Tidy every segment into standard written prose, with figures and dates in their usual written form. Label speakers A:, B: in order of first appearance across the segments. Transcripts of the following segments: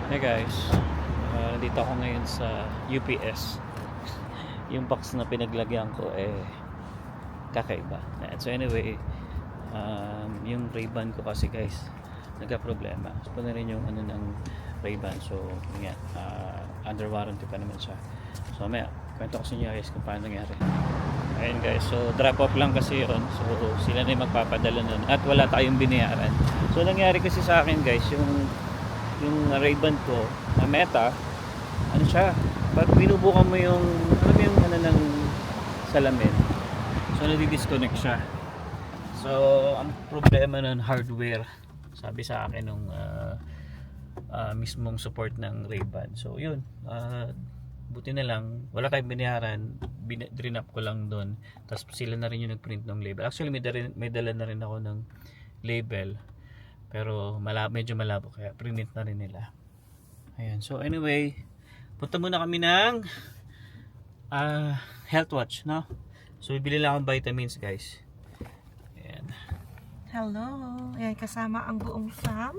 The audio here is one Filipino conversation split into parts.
A: Hey guys, nandito ako ngayon sa UPS. Yung box na pinaglagyan ko kakaiba. So anyway, yung Ray-Ban ko kasi guys nagka-problema. So na rin yung ano ng Ray-Ban. So yun, under warranty pa naman siya. So maya, kwento ko sa inyo guys kung paano nangyari. Ayun guys, so drop off lang kasi yun. So sila na yung magpapadala nun at wala tayong binayaran. So nangyari kasi sa akin guys, yung Ray-Ban ko na Meta, ano siya, pag binubukan mo yung ano ng salamin, so nadi-disconnect siya. So ang problema ng hardware, sabi sa akin nung mismong support ng Ray-Ban. So yun, buti na lang wala tayong binayaran, drinap ko lang doon, tapos sila na rin yung nagprint ng label. Actually may dala na rin ako ng label, pero medyo malabo kaya print na rin nila. Ayan, so anyway, punta muna kami ng health watch, no? So bibili lang akong vitamins guys. Ayan.
B: Hello! Ayan, kasama ang buong fam.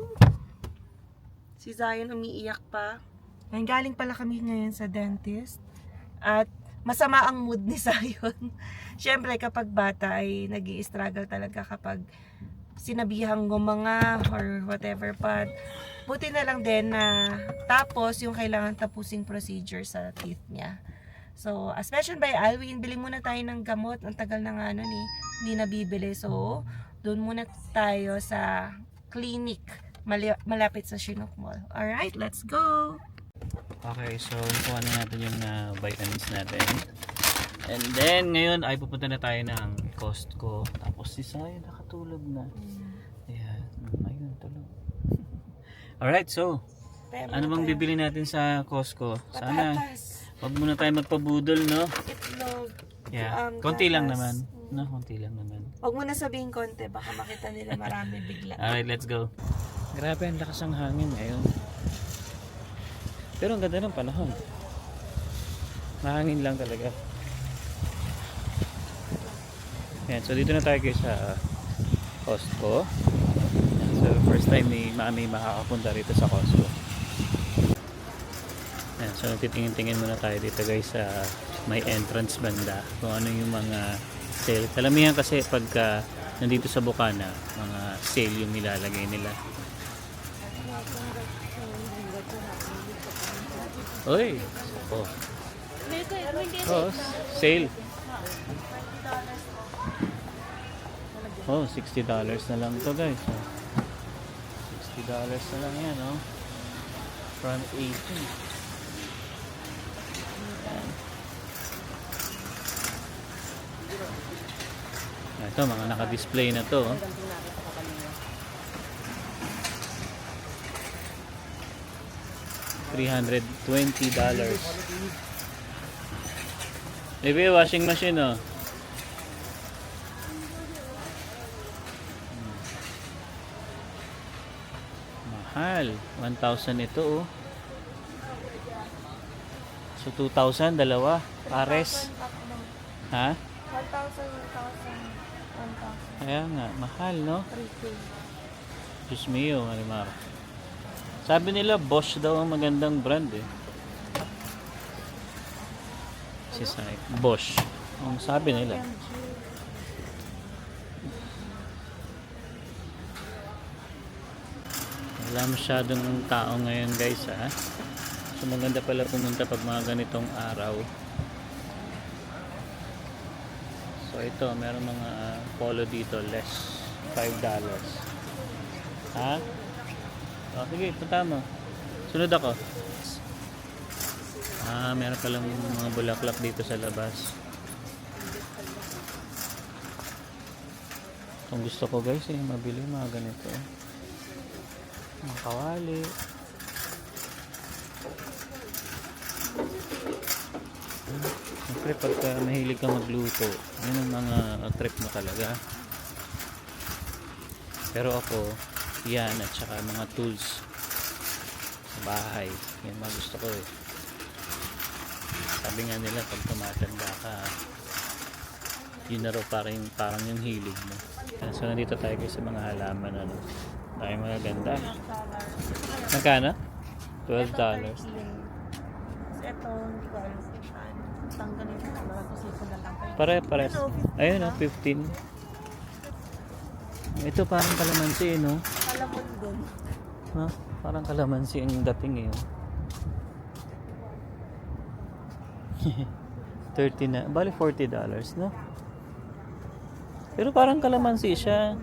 B: Si Zion umiiyak pa. Ayan, galing pala kami ngayon sa dentist. At masama ang mood ni Zion. Siyempre kapag bata ay nag-i-struggle talaga kapag sinabihang ngumanga or whatever pa. Buti na lang din na tapos yung kailangan tapusing procedure sa teeth niya. So, as mentioned by Alwin, bili muna tayo ng gamot. Ang tagal na nga nun hindi nabibili. So, doon muna tayo sa clinic malapit sa Chinook Mall. Alright, let's go!
A: Okay, so kuha na natin yung vitamins natin. And then, ngayon ay pupunta na tayo ng Costco. Tapos si Saya nakatulog na. Ayan, ayun, tulog. Alright, so, ano bang bibili natin sa Costco? Sana, wag muna tayo magpabudol, no?
B: Itlog.
A: Yeah, konti lang naman. No, konti lang naman.
B: Huwag mo na sabihin konti, baka makita nila marami bigla.
A: Alright, let's go. Grabe, ang lakas ng hangin ngayon. Pero ang ganda ng panahon. Mahangin lang talaga. Yan, so dito na tayo guys sa Costco. Yan, so first time ni Mami makakapunta rito sa Costco. Yan, so nagtitingin-tingin muna tayo dito guys sa may entrance banda kung ano yung mga sale. Kalamihan kasi pagka nandito sa Bukana, mga sale yung nilalagay nila. Oy! Oh. Oh, sale. Oh, $60 na lang to guys. Oh. $60 na lang yan, oh. Front 18. Yan. Ito, mga naka-display na to. Oh. $320. Maybe washing machine, oh. Mahal. 1,000 ito, oh. So 2,000 dalawa pares. Ha? 1,000. Kaya nga, mahal, no?
B: 3K.
A: Diyos mio, Marimar. Sabi nila Bosch daw ang magandang brand eh. Si Sai, Bosch. Ang sabi nila. Wala masyadong tao ngayon guys ha. So maganda pala pumunta pag mga ganitong araw. So ito, meron mga polo dito less $5. Ha? O sige, punta mo. Sunod ako. Meron palang mga bulaklak dito sa labas. Kung gusto ko guys mabili mga ganito. Mga kawali. Siyempre pagka mahilig ka magluto, yun ang mga trip mo talaga. Pero ako, yan at saka mga tools sa bahay, yan mga gusto ko eh. Sabi nga nila pag tumatanda ka, yun na raw parang yung hilig mo. So nandito tayo guys sa mga halaman, ano, tayo mga ganda. Magkano? $12.
B: Ito, 13. Tapos ito, hindi ko alam kung saan. Tanggalin ko na kasi ito na lang.
A: Pare-pares. Ayun o, 15. Ito parang kalamansi, no?
B: Kalamon din.
A: Ha? Parang kalamansi ang dating eh. 30 na. Bali $40, no? Pero parang kalamansi siya.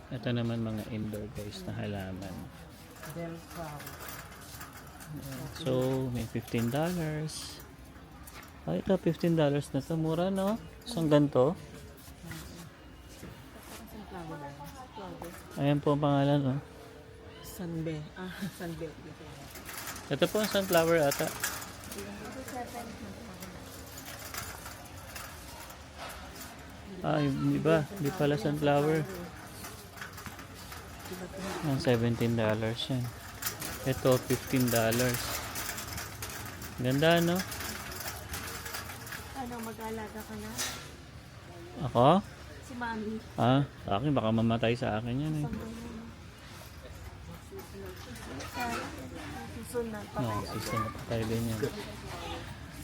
A: Ito naman mga indoor guys na halaman. So, may $15. Ito $15 na to. Mura, no? Isang ganito. Ayan po ang pangalan, no?
B: Sunbe. Sunbe.
A: Ito po ang sunflower ata. Yung iba. Hindi pala sunflower. Ang $17 yan. Ito, $15. Ganda, no?
B: Ano, mag-alaga ka na?
A: Ako?
B: Si Mami.
A: Sa akin, baka mamatay sa akin yan eh.
B: Susunod pa
A: No,
B: kayo.
A: susunod tayo din yan.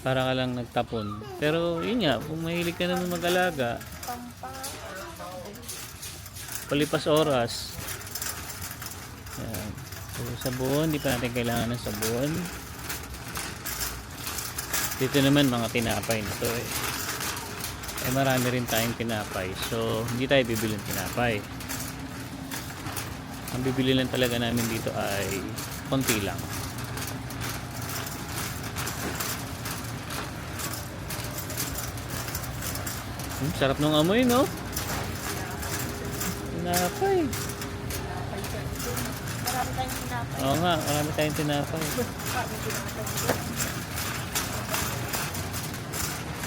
A: Para ka lang nagtapon. Pero yun nga, kung mahilig ka naman mag-alaga, palipas oras. Yan. So, sabon, di pa natin kailangan ng sabon. Dito naman mga tinapay na to eh. Marami rin tayong tinapay. So, hindi tayo bibili ng tinapay. Ang bibili lang talaga namin dito ay konti lang. Sarap ng amoy, no? Tinapay.
B: Marami tayong tinapay.
A: Oo nga, marami tayong tinapay.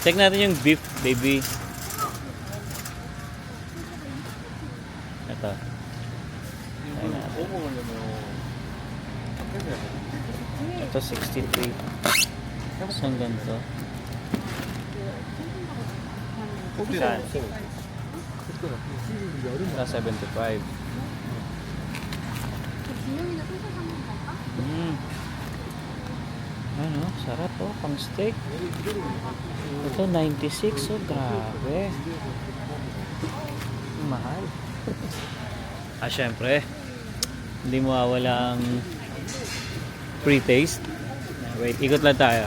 A: Check natin yung beef, baby. Ito. Try natin. Ito 63. Saan ganito? Saan? Sa 75. Ano, sarap oh, pang steak. Ito 96, oh grabe. Mahal. Syempre, hindi mo mawawala ang pre-taste. Wait, ikot lang tayo.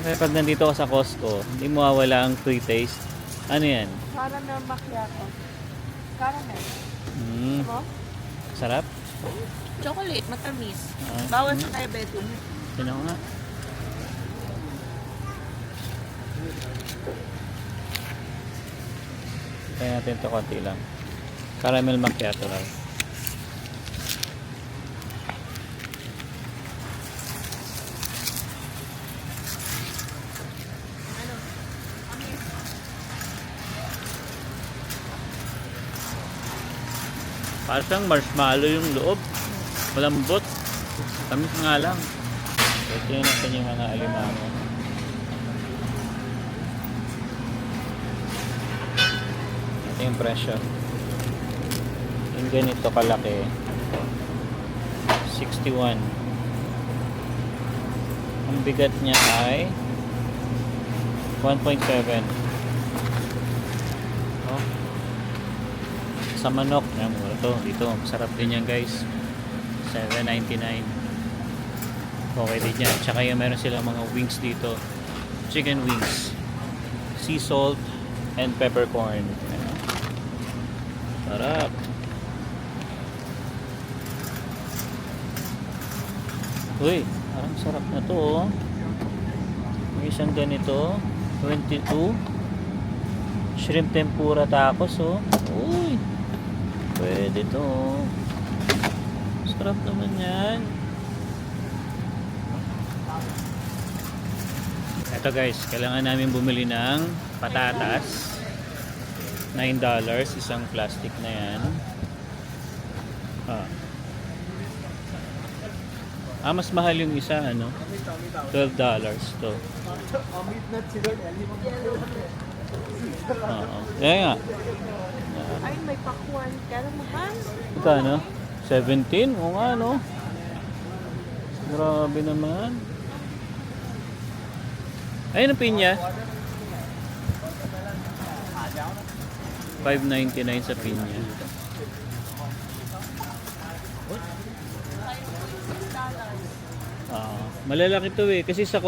A: Kasi pag nandito ka sa Costco, hindi mo mawawala ang pre-taste. Ano yan?
B: Caramel macchiato. Caramel. Mo?
A: Sarap?
B: Chocolate, matamis.
A: Ah.
B: Bawal sa diabetes.
A: Sino nga? Kaya natin ito konti lang. Caramel macchiato lang. Parang siyang marshmallow yung loob. Malambot. Tamis nga lang. So, tingnan natin yung mga alimango. Ito yung presyo. Yung ganito kalaki. 61. Ang bigat niya ay 1.7. Oh. Sa manok, yan, mura to. Dito, masarap din yan guys. $7.99. Okay din yan. Tsaka yung meron silang mga wings dito. Chicken wings. Sea salt and peppercorn. Ayan. Sarap. Uy, parang sarap na to oh. May isang ganito. 22. Shrimp tempura tacos oh. Uy. Pwede to oh. Sarap naman yan. Ito guys, kailangan namin bumili ng patatas. $9, isang plastic na yan. Mas mahal yung isa, ano? $12 to. Kaya nga.
B: Ay, may pakwan. Kaya mahal.
A: Ito ano? 17? O nga, no? Grabe naman. Ayun ang pinya. 5.99 sa pinya. Malalaki to eh. Kasi sa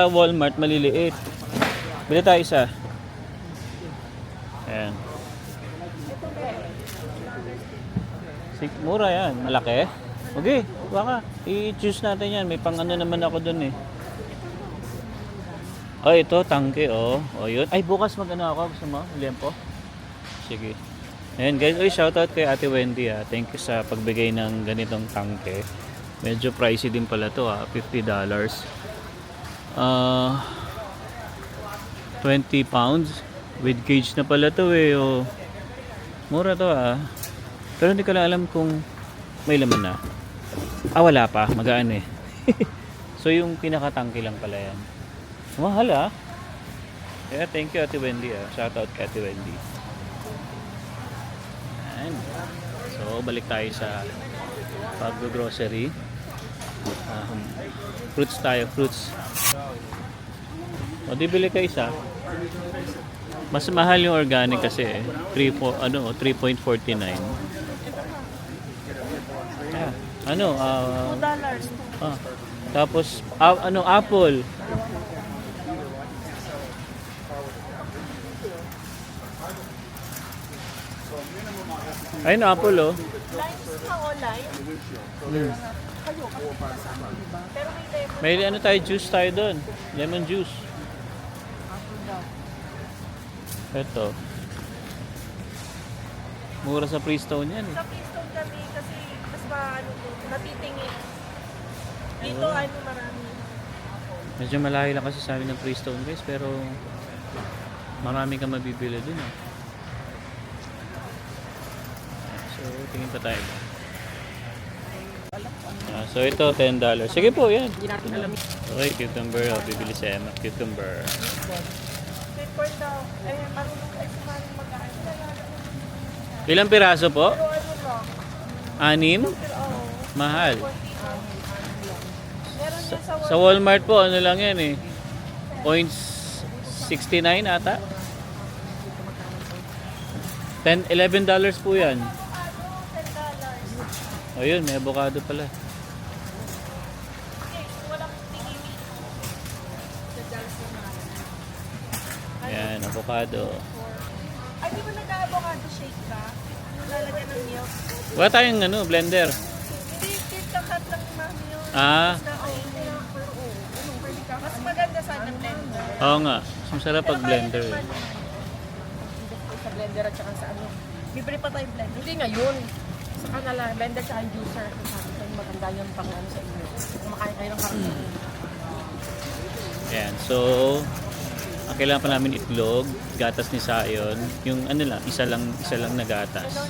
A: Walmart maliliit. Bili tayo isa. Ayan. Mura yan. Malaki. Okay. Baka. I-choose natin yan. May pang ano naman ako dun eh. Oh, ito. Tangke oh. Oh, yun. Ay, bukas mag-ano ako. Gusto mo? Liempo? Sige. Ayan guys. Uy, shoutout kay Ate Wendy ah. Thank you sa pagbigay ng ganitong tangke. Medyo pricey din pala to ah. $50. 20 pounds. With cage na pala to eh. Oh. Mura to ah. Pero hindi ko lang alam kung may laman na. Wala pa. Magaan eh. So yung pinakatangke lang pala yan. Mahal ah. Yeah, thank you Ate Wendy ah. Shoutout kay Ate Wendy. Ayan. So balik tayo sa pag-grocery. Fruits tayo, fruits. O di bili ka isa. Mas mahal yung organic kasi eh. 3.49. Yeah. Ano?
B: $2.
A: Tapos apple. Ayun apple oh.
B: Lines na online. Kayo, kasi kasama, diba? Pero may lemon.
A: May ano tayo, juice tayo doon. Lemon juice. Ito. Mura sa Freestone yan.
B: Sa Keystone kami kasi mas matitingin. Dito marami.
A: Medyo malayo lang kasi sa amin ng Freestone guys, pero marami kang mabibili dun ah. So, tingin pa tayo. So ito $10. Sige po, yan. Okay, cucumber. Bibili si Emma. Cucumber.
B: Sweet corn daw. Marunong tayo sa maring magkain.
A: Ilang piraso po?
B: Pero lang.
A: 6?
B: Oo.
A: Mahal.
B: Meron yun
A: Sa Walmart po, ano lang yan eh. 0.69 ata. $11 po yan. O yun, may avocado pala.
B: Walang tingin.
A: Yan, avocado.
B: Ay, di ba nag-avocado shake ka? Lalagyan ng milk?
A: Wala tayong blender.
B: Hindi, kit-kakat lang mami yun.
A: Ah,
B: Mas maganda sana blender.
A: oo nga. Masarap pag blender eh.
C: Sa blender at saka sa ano.
B: Libre pa tayong blender.
C: Hindi ngayon. Sa kanila, blender sa juicer. Sabi ko, maganda yun pang ano sa inyo. Kumakain kayo ng karne.
A: Yan, so ang kailangan pa namin itlog, gatas ni Sayon, yung ano lang, isa lang na gatas.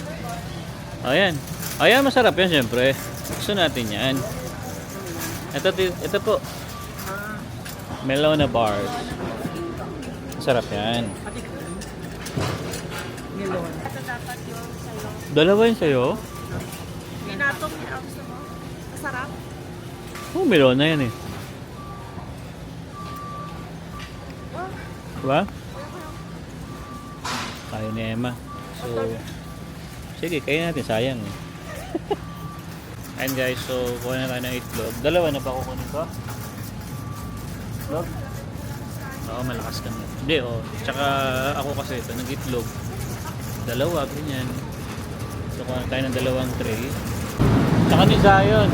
A: Ayan. Ayan, masarap yan syempre. Gusto natin yan. Ito po. Melona bars. Masarap yan.
C: Melon.
B: Ito dapat yung sa'yo.
A: Dalawa yun sa'yo?
B: Pinatong niya gusto mo. Masarap.
A: Oh, melona yan eh. Diba? Kaya ni Emma. So, sige, kaya natin. Sayang eh. Ayan guys, so kuha na tayo ng itlog. Dalawa na ba kukunin ko? Itlog? Oo, malakas kami. Hindi, oh. Tsaka ako kasi ito, nag-itlog. Dalawa, ganyan. So kuha na tayo ng dalawang tray. Tsaka ni Zion.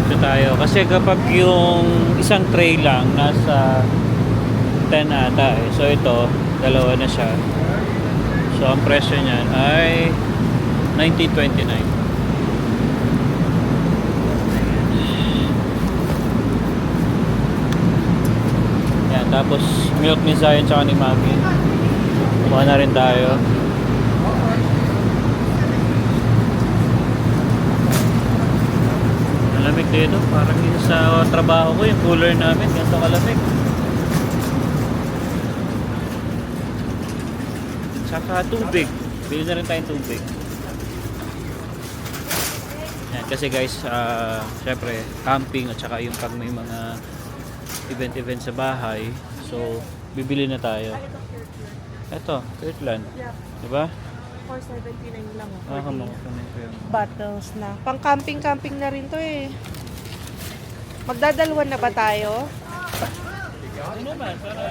A: Ito tayo. Kasi kapag yung isang tray lang, nasa 10 ata eh. So ito, dalawa na siya. So ang presyo niyan ay $19.29. Yan, tapos milk ni Zion tsaka ni Mami. Kuha na rin tayo. Malamig dito. Parang dito sa trabaho ko, yung cooler namin, ganito kalamig. Saka tubig. Bili na rin tayong tubig. Yan. Kasi guys, syempre camping at saka yung pag may mga event sa bahay, so bibili na tayo. Ito, Kirtland.
B: Yeah.
A: Diba?
B: 479 lang.
A: Kamakukunin ko yun.
B: Bottles na. Pang camping na rin to eh. Magdadalawan na ba tayo?
A: Ano naman, para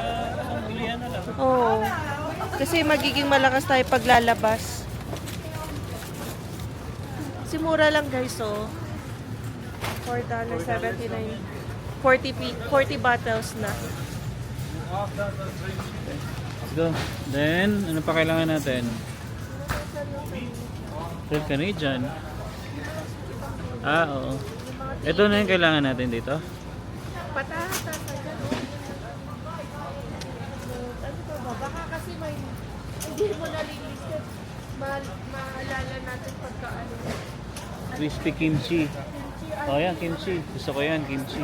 A: bilihan na lang.
B: Oo. Kasi magiging malakas tayo paglalabas. Si mura lang guys, oh. $4.79. 40 bottles na.
A: Let's go. Then, ano pa kailangan natin? Red Canadian. Oo. Ito na yung kailangan natin dito.
B: Patatas, ano to ba? Baka kasi may hindi mo nalilisted. Maalala natin pagka ano.
A: Crispy kimchi. Oh, yan, kimchi. Gusto ko yan, kimchi.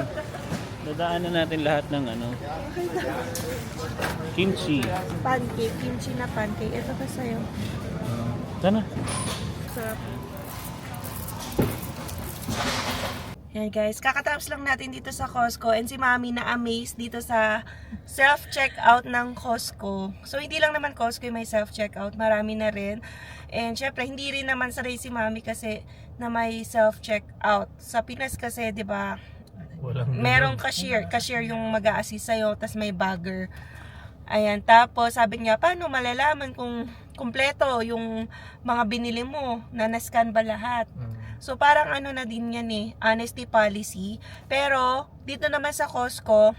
A: Dadaanan natin lahat ng ano. Kimchi.
B: Pancake, kimchi na pancake. Ito pa sa'yo.
A: Sana.
B: Sarap. Yan guys, kakatapos lang natin dito sa Costco and si Mami na amazed dito sa self-checkout ng Costco. So hindi lang naman Costco yung may self-checkout, marami na rin. And syempre hindi rin naman sanay si Mami kasi na may self-checkout. Sa Pinas kasi 'di ba? Merong cashier yung mag-a-assist sa'yo, tas may bagger. Ayan, tapos sabi niya, paano malalaman kung kumpleto yung mga binili mo, na na-scan ba lahat? So parang ano na din yan eh, honesty policy. Pero dito naman sa Costco,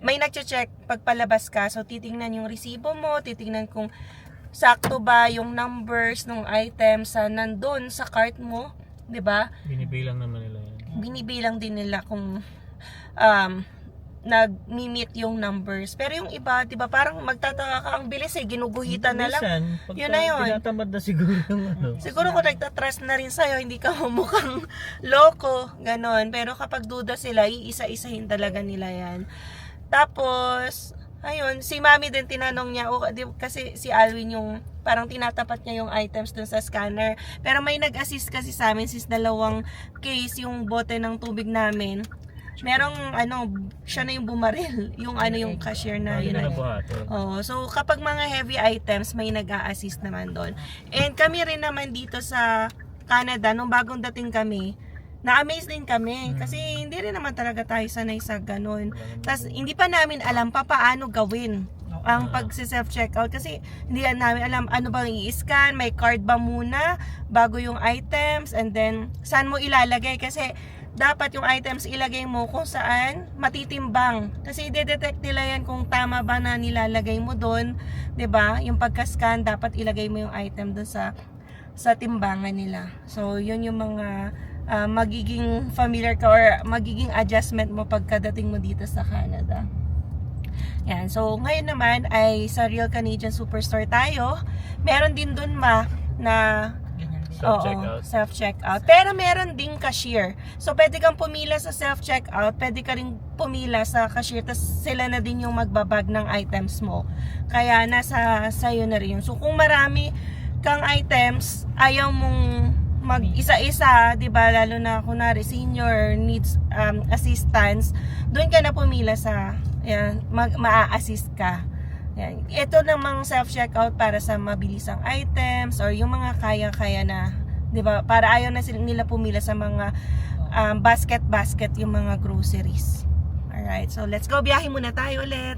B: may nagche-check pag palabas ka. So titingnan yung resibo mo, titingnan kung sakto ba yung numbers ng items sa nandun sa cart mo, 'di ba?
A: Binibilang naman nila yan.
B: Binibilang din nila kung nag-meet yung numbers. Pero yung iba, 'di ba, parang magtataka ka, ang bilis eh, ginuguhitan na lang. Yun na yun.
A: Tinatamad na siguro yung ano.
B: Siguro kung nagtatrust na rin sa'yo, hindi ka mukhang loko, ganon. Pero kapag duda sila, iisa-isahin talaga nila yan. Tapos, ayun, si Mami din tinanong niya, kasi si Alwin yung parang tinatapat niya yung items dun sa scanner. Pero may nag-assist kasi sa amin since dalawang case yung bote ng tubig namin. Merong siya na yung bumaril, yung yung cashier na yun. Oh, so kapag mga heavy items, may nag-a-assist naman doon. And kami rin naman dito sa Canada, nung bagong dating kami, na-amaze din kami kasi hindi rin naman talaga tayo sanay sa ganun. Tapos hindi pa namin alam paano gawin ang pag-self-checkout kasi hindi namin alam ano bang i-scan, may card ba muna bago yung items, and then saan mo ilalagay kasi dapat yung items ilagay mo kung saan matitimbang. Kasi i-detect nila yan kung tama ba na nilalagay mo doon, 'di ba? Yung pagka-scan dapat ilagay mo yung item doon sa timbangan nila. So, yun yung mga magiging familiar ka or magiging adjustment mo pagkadating mo dito sa Canada. Yan. So, ngayon naman ay sa Real Canadian Superstore tayo. Meron din doon na self-checkout. Pero meron ding cashier. So, pwede kang pumila sa self-checkout, pwede ka rin pumila sa cashier, tapos sila na din yung magbabag ng items mo. Kaya, nasa sayo na rin. So, kung marami kang items, ayaw mong mag-isa-isa, di ba? Lalo na, kunwari, senior needs assistance, doon ka na pumila sa, ma-assist ka. Yan. Ito namang self-checkout para sa mabilisang items or yung mga kaya-kaya na, 'di ba? Para ayaw na nila pumila sa mga basket yung mga groceries. Alright, so let's go. Biyahe muna tayo ulit.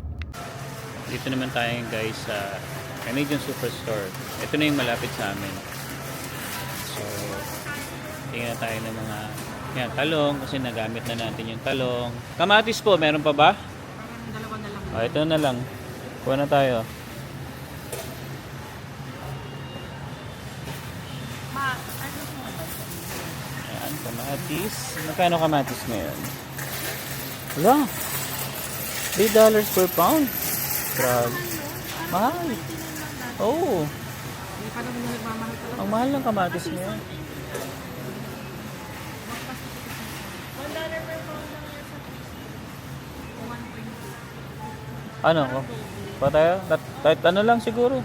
A: Dito naman tayo guys sa Canadian Superstore. Ito na yung malapit sa amin. So, tingnan tayo ng mga talong kasi nagamit na natin yung talong. Kamatis po, meron pa ba?
C: Dalawa na lang.
A: Ito na lang. Kuha na tayo. Ayan, kamatis. Magkano kamatis ngayon? Wala. $3 per pound. Grabe. Mahal. Oo.
C: Hindi pa naman nagmamahal talaga.
A: Ang mahal ng kamatis ngayon.
C: $1 per pound lang yan sa
A: Ano ko? Pa tayo? Kahit ano lang siguro.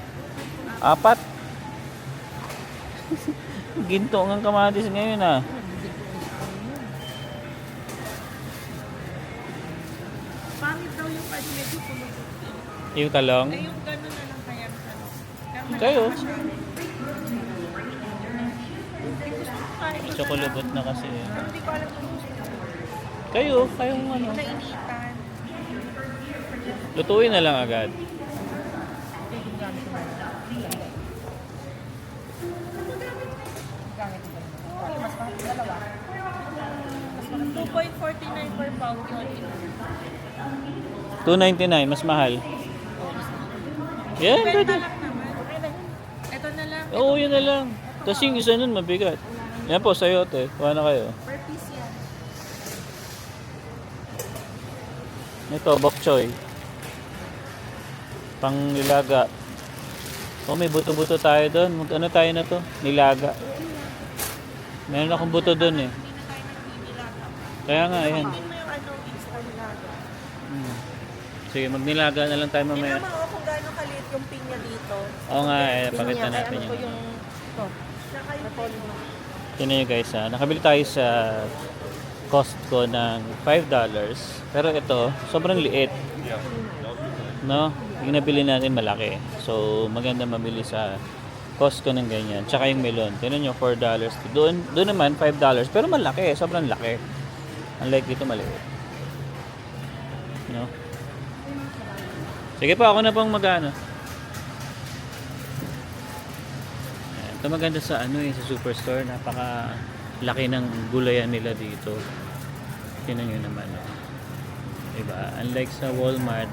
A: 4. Ginto ang kamatis ngayon ah.
C: Hindi
B: Pangit daw yung ano, medyo kulog.
A: Yung talong.
B: Eh, yung gano'n na lang kaya ano.
A: Kayo?
B: Hindi gusto ko kain.
A: Chocolate na kasi.
B: Pero hindi ko alam kung gusto ko.
A: Kayong ano.
B: Nainitan.
A: Lutuin na lang agad.
C: Mas mahal yung dalawa.
B: 2.49 per pound yun.
A: 2.99, mas mahal. Yan,
B: Benta
A: pwede.
B: lang naman. Ito na lang.
A: Oo, yun na lang. Tapos yung isa nun, mabigat. Yan po, sayote. Kuha na kayo.
B: Per piece yan.
A: Ito, bok choy. Pang nilaga. Oh, may buto-buto tayo doon. Ano tayo na to? Nilaga. Meron akong buto doon eh.
B: Hindi na tayo nagpinilaga.
A: Kaya nga, ayan.
B: Hindi mo yung ano, instant nilaga.
A: Sige, magnilaga na lang tayo mamaya.
B: Tingnan mo kung gaano kaliit yung pinya dito.
A: Oo nga, eh,
C: Pinya,
A: pakita
C: kaya
A: natin
C: ano ko
A: yun.
C: yung ito.
B: Saka yung
C: Repolyo.
A: Tingnan nyo guys ha. Nakabili tayo sa Costco ng $5. Pero ito, sobrang liit. No? Yung nabili natin malaki. So, maganda mabili sa Costco ng ganyan. Tsaka yung melon. Tingnan nyo, $4. Doon naman, $5. Pero malaki. Sobrang laki. Unlike dito, maliit. No? Sige po, ako na pong magano. Ito maganda sa ano sa superstore, napaka laki ng gulayan nila dito. Tingnan niyo naman, oh. Diba? Unlike sa Walmart,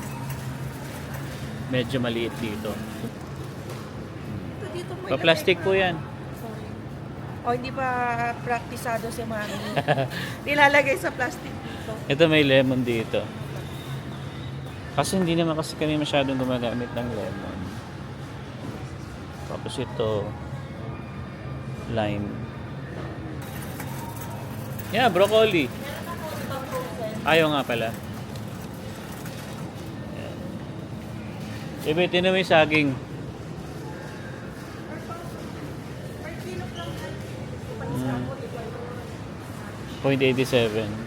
A: medyo maliit dito.
B: ito dito mo
A: Pa-plastic po 'yan.
B: O hindi pa praktisado si Mami. Nilalagay sa plastic dito.
A: Ito may lemon dito. Kasi hindi naman kasi kami masyadong gumagamit ng lemon. Tapos ito lime. Yeah, broccoli. Ayaw nga pala. Ayan. Ibe, tinan mo yung saging. Mm. 0.87.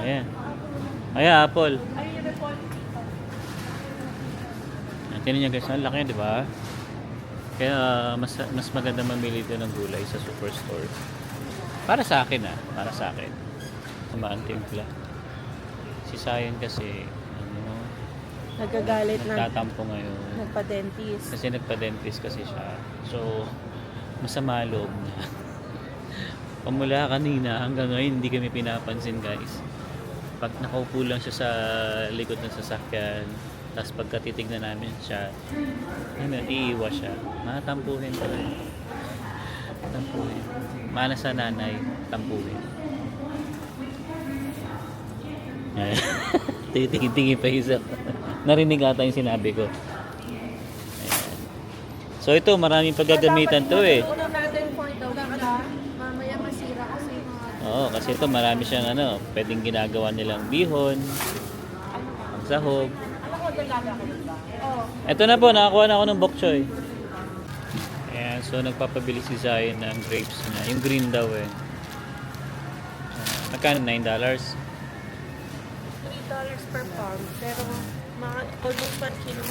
A: Ayan. Ayan, apple.
B: Ayun yung repolyo dito.
A: Tingnan niyo guys, ang laki, di ba? Kaya mas maganda mamili ito ng gulay sa superstore. Para sa akin para sa akin. Tumaan timpla. Si Sayan kasi,
B: Nagagalit na.
A: nagtatampo ngayon.
B: Nagpa-dentist.
A: Kasi nagpa-dentist kasi siya. So, masama loob niya. Pamula kanina hanggang ngayon hindi kami pinapansin guys. Pag nakaupo lang siya sa likod ng sasakyan, tapos pagka titignan namin siya, iiwas siya. Matampuhin ko rin. Tampuhin. Mana sa nanay, tampuhin. Tingin-tingin pa isa. Narinig ata yung sinabi ko. Ayan. So ito, maraming paggagamitan to eh.
C: Una natin for daw para mamaya masira kasi mga
A: Oo, kasi ito marami siyang pwedeng ginagawa nilang bihon, pangsahog.
C: ano ko dalaga ko ba? Oh.
A: Ito na po, nakakuha na ako ng bok choy. Ayan, so nagpapabili si Zion ng grapes niya. Yung green daw eh. Magkano? $9?
B: $3 per pound. Pero mga almost per kilo.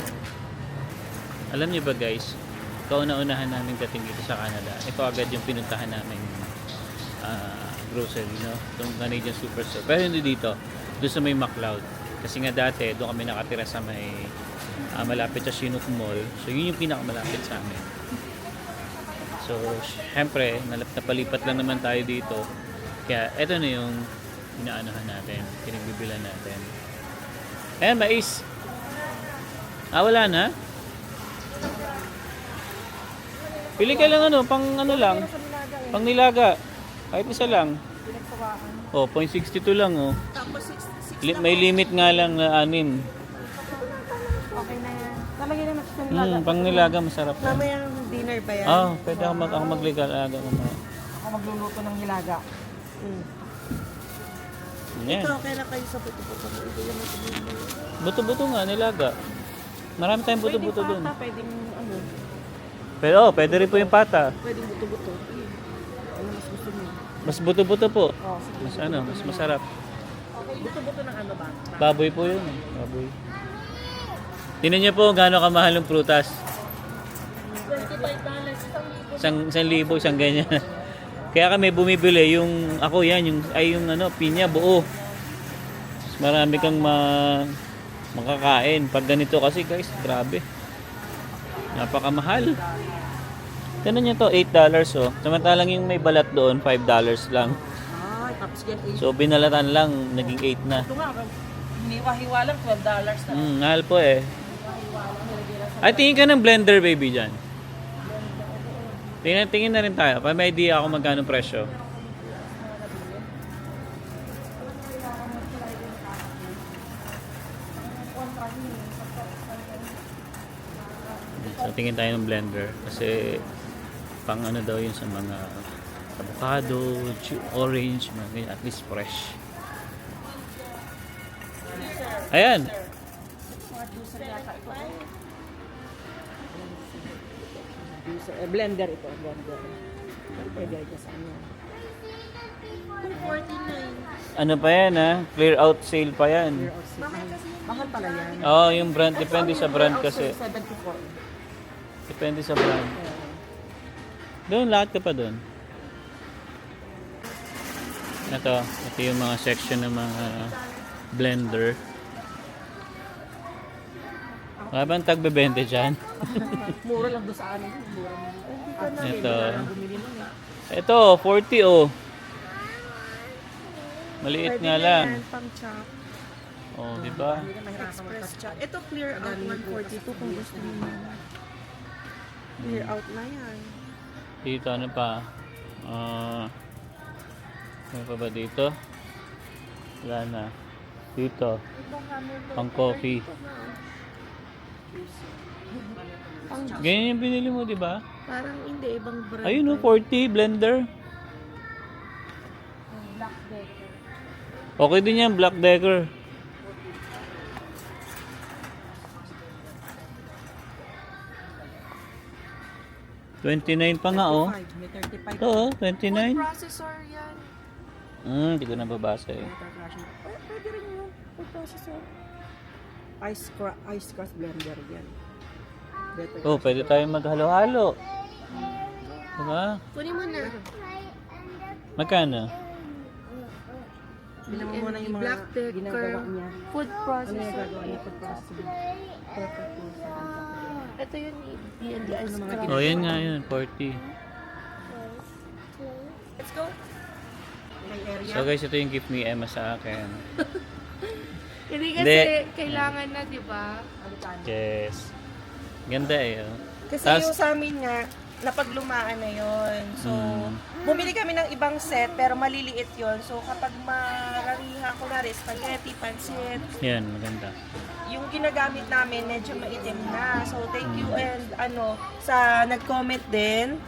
A: Alam niyo ba guys, kauna-unahan namin dating dito sa Canada. Ito agad yung pinuntahan namin grocery, no? Itong Canadian Superstore. Pero hindi dito, doon sa may McLeod. Kasi nga dati, doon kami nakatira sa may malapit sa Chinook Mall. So yun yung pinakamalapit sa amin. So, syempre, napalipat lang naman tayo dito. Kaya, eto na yung inaanahan natin, pinagbibilan natin. Ayan, mais. Wala na? Pili ka lang pang lang. Pang nilaga. Kahit isa lang. Oh, 0.62 lang
B: Tapos 6
A: May limit nga lang na 6.
C: Okay na yan. Lalagyan na natin ng laga.
A: Pang nilaga masarap.
B: Mamaya dinner ba yan?
A: Pwede ako magligaga mamaya.
C: Ako magluluto ng nilaga.
A: Yan.
B: Ito, okay na kayo sa buto-buto. Hindi yung matulog.
A: Buto-buto nga, nilaga. Marami tayong buto-buto
C: Pwedeng
A: dun.
C: pata, pwedeng ano.
A: Pero pwede rin po yung pata.
B: Pwedeng buto-buto.
C: Ano mas gusto mo?
A: Mas buto-buto po.
C: Oh, sige.
A: Mas ano, mas masarap.
C: Buto-buto ng ano ba?
A: Baboy po yun. Baboy. Tingnan niyo po gaano kamahal ng prutas.
C: $25.
A: Isang libo, isang ganyan. Kaya kami bumibili yung, ako yan, yung ano, pinya buo. Mas marami kang makakain. Pag ganito kasi guys, grabe. Napakamahal. Tignan niyo to, $8 oh. Samantalang yung may balat doon, $5 lang.
C: Ay, tapos yan 8.
A: So binalatan lang, naging 8 na.
C: Ito nga, hiniwa-hiwa lang $12 na.
A: Mahal po eh. Ay, tingin ka ng blender baby dyan. Tingin na rin tayo. Para may idea ako magkano presyo. So, tingin tayo ng blender. Kasi, pang ano daw yun sa mga avocado, orange, mga ganyan. At least fresh. Ayan.
C: Mga juicer yata ito. Juicer, blender ito, blender. Pwede ito sa ano.
B: 249.
A: Ano pa yan ha? Clear out sale pa yan.
C: Mahal pala yan.
A: Oo, yung brand. Depende sa brand kasi.
C: 74.
A: Depende sa brand. Doon, lahat ka pa doon. Ito yung mga section ng mga blender. Mga bang tagbebente dyan?
C: Mura lang doon sa amin. Mura lang.
A: Ito.
C: Bumili nun eh.
A: Ito, 40 oh. Maliit nga lang.
B: Pang chop.
A: Oh, di ba?
C: Hindi ka mahirapan
B: Express
C: magtas-
B: chop. Ito clear out 142 kung gusto niyo. Clear out na yan.
A: Dito ano pa? Ano pa ba dito? Wala na. Dito. Pang coffee. Ganyan yung binili mo, di ba?
B: Parang hindi, ibang brand.
A: Ayun oh, 40 blender. Okay din yan, Black Decker. $29 pa nga oh.
C: 35, may 35.
A: Ito oh, $29.
B: Processor yan.
A: Hindi ko nababasa eh.
C: Pwede rin yun. Food processor. Ice crust blender yan. Better.
A: Oh, pwede tayong maghalo-halo. Diba?
B: Kunin mo na.
A: Magkano?
C: Bilang mo muna yung mga
B: Black Decker.
C: ginagawa niya.
B: Food
C: Ano yung
B: processor.
C: gagawa niya? Food processor. Perfect po sa
B: Ito yun, D&D Ice
C: Ano mga
B: Cream.
A: Oh, yan nga yun, 40.
B: Let's go.
C: may area.
A: So guys, ito yung gift ni Emma sa akin.
B: Hindi
A: kasi
B: kasi kailangan na, di ba?
A: Yes. Ganda eh. Oh.
B: Kasi
A: Tas-
B: yung sa amin nga, napaglumaan na yon. So,
A: Mm.
B: bumili kami ng ibang set, pero maliliit yon. So, kapag maramihan ko na rin, spaghetti, pansit,
A: Yan, maganda.
B: yung ginagamit namin, medyo maitim na. So, thank you and sa nag-comment din.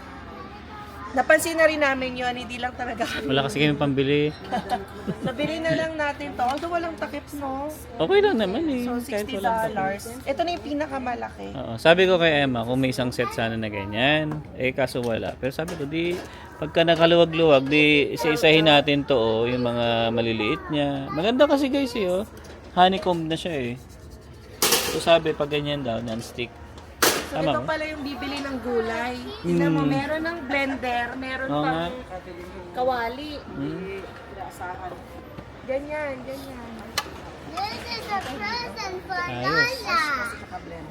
B: Napansin na rin namin yun, hindi lang talaga kami.
A: Wala kasi kami pambili.
B: Nabili na lang natin to. Although walang takip, no?
A: Okay lang naman eh.
B: So,
A: Kahit walang takip.
B: $60. Ito na yung pinakamalaki.
A: Oo. Sabi ko kay Emma, kung may isang set sana na ganyan, eh kaso wala. Pero sabi ko, di, pagka nakaluwag-luwag, di isa-isahin natin to, oh, yung mga maliliit niya. Maganda kasi guys eh, oh. Honeycomb na siya eh. So sabi, pag ganyan daw, non-stick.
B: So,
A: Tama
B: ito
A: ba?
B: pala yung bibili ng gulay. Tingnan mo, meron ng blender, meron
A: Oo nga.
B: pang kawali.
A: Hmm.
B: Ganyan, ganyan.
D: This is a present for
A: Ayos.
D: Nana.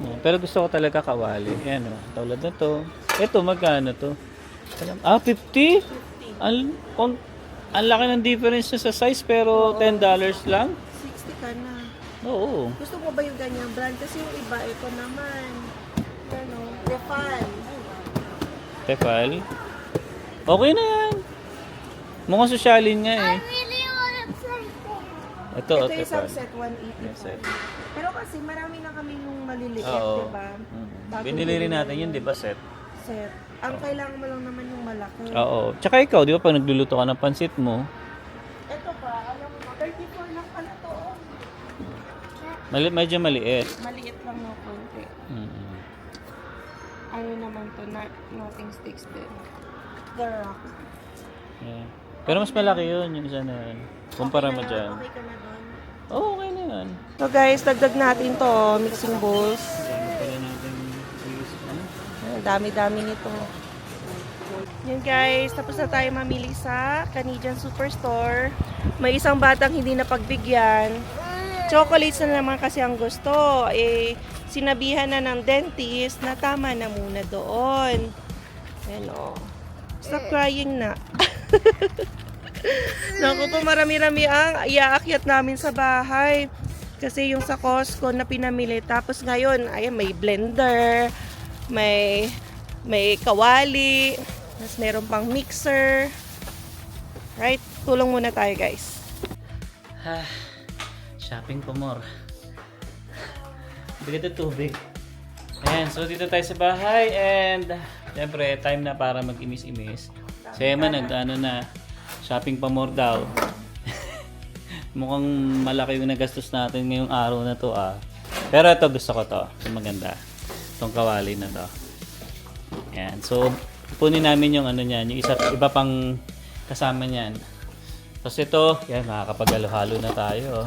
A: Oh, pero gusto ko talaga kawali. Yan oh. Tulad na to. Ito, magkano to? 50? Ang laki ng difference niya sa size pero $10 lang?
B: 60 ka na.
A: Oo.
B: Gusto mo ba yung ganyang brand? Kasi yung iba, ito naman. Ano, Refal.
A: Tefal. Okay na yan. Mukhang sosyalin nga eh.
D: Really want something.
A: Ito,
B: Ito yung
A: Tefal.
B: isang set, 180
A: Yes, sir.
B: Pero kasi marami na kami yung maliliit,
A: Oo.
B: diba? Bago
A: Binili rin natin yun, di ba, set?
B: Set. Ang kailangan mo lang naman yung malaki.
A: Oo. Tsaka ikaw, di ba, pag nagluluto ka ng pansit mo,
B: Ito pa, alam mo, 34 lang pala to.
A: medyo maliit.
B: Maliit lang na konti.
A: Mm.
B: Ano naman to, nothing sticks din. The Rock.
A: Yeah. Pero mas malaki yun, yung isa na yun. Kumpara mo dyan.
B: Okay ka na doon.
A: Oo, okay na yun.
B: So guys, dagdag natin to, mixing bowls.
A: Dami pala natin use.
B: Ang dami-dami nito. Yun guys, tapos na tayo mamili sa Canadian Superstore. May isang batang hindi napagbigyan. Chocolates na naman kasi ang gusto. Sinabihan na ng dentist na tama na muna doon. Ayan o. Stop crying na. Naku po, marami-rami ang iaakyat namin sa bahay. Kasi yung sa Costco na pinamili. Tapos ngayon, ayan, may blender, may kawali, tapos meron pang mixer. Right? Tulong muna tayo, guys.
A: Shopping pa more. Bigat na tubig. Ayan, so dito tayo sa bahay and syempre time na para mag-imis-imis. Si Emma na shopping pa more daw. Mukhang malaki yung nagastos natin ngayong araw na to Pero ito gusto ko to. Ito maganda. Itong kawali na to. Ayan, so punin namin yung ano niyan, yung iba pang kasama niyan. Tapos ito, yan, makakapag-halo-halo na tayo.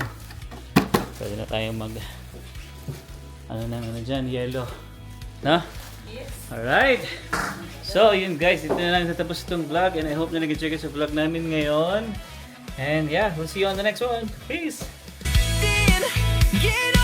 A: Pwede na tayong ano dyan, yellow. No? Yes. Alright. So, yun guys, ito na lang natapos itong vlog and I hope na nag-enjoy kayo sa vlog namin ngayon. And yeah, we'll see you on the next one. Peace!
E: Get